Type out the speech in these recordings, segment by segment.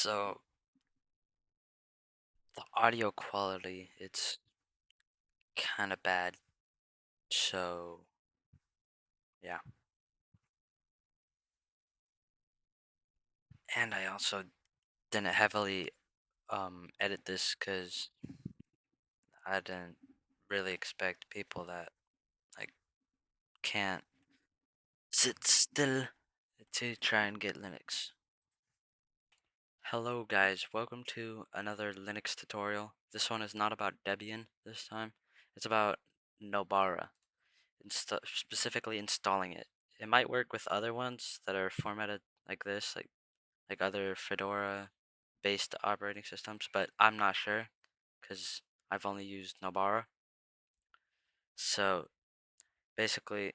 So the audio quality, it's kind of bad. So yeah. And I also didn't heavily edit this because I didn't really expect people that like can't sit still to try and get Linux. Hello guys, welcome to another Linux tutorial. This one is not about Debian this time. It's about Nobara. Specifically installing it. It might work with other ones that are formatted like this, like other Fedora based operating systems, but I'm not sure because I've only used Nobara. So basically,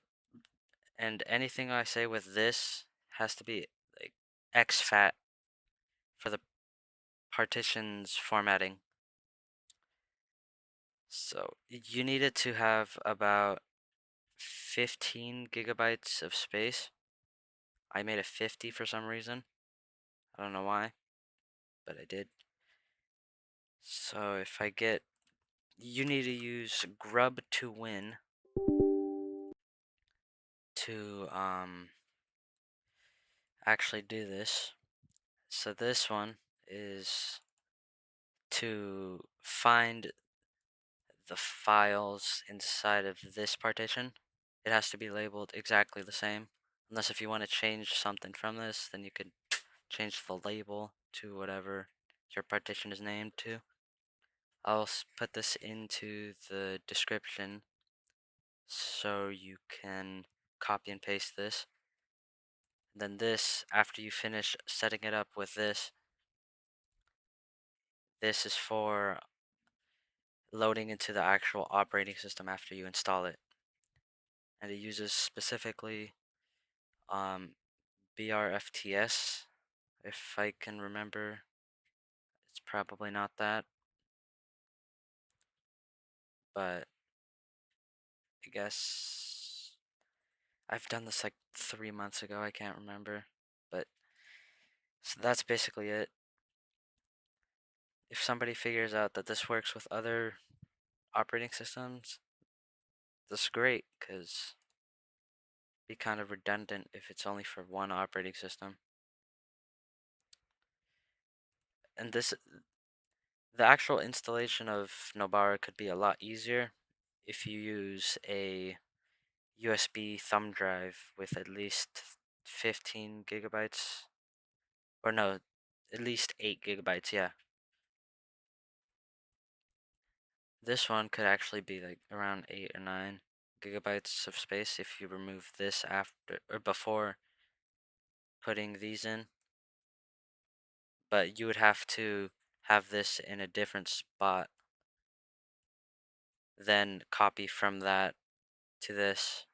and anything I say with this has to be like exfat for the partitions formatting. So you need it to have about 15 gigabytes of space. I made it 50 for some reason. I don't know why, but I did. So if I get, you need to use Grub2Win to actually do this. So this one is to find the files inside of this partition. It has to be labeled exactly the same. Unless if you want to change something from this, then you could change the label to whatever your partition is named to. I'll put this into the description so you can copy and paste this. Then this, after you finish setting it up with this is for loading into the actual operating system after you install it. And it uses specifically um, BRFTS, if I can remember. It's probably not that, but I guess I've done this like 3 months ago, I can't remember. But so that's basically it. If somebody figures out that this works with other operating systems, that's great, because be kind of redundant if it's only for one operating system. And the actual installation of Nobara could be a lot easier if you use a USB thumb drive with at least 15 gigabytes, or no, at least 8 gigabytes, yeah. This one could actually be like around 8 or 9 gigabytes of space if you remove this after or before putting these in. But you would have to have this in a different spot, then copy from that to this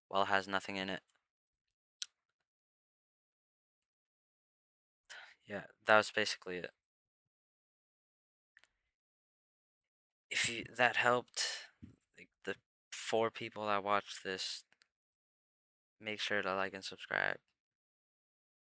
while it has nothing in it. Yeah, that was basically it. If you that helped, like the 4 people that watched this, make sure to like and subscribe.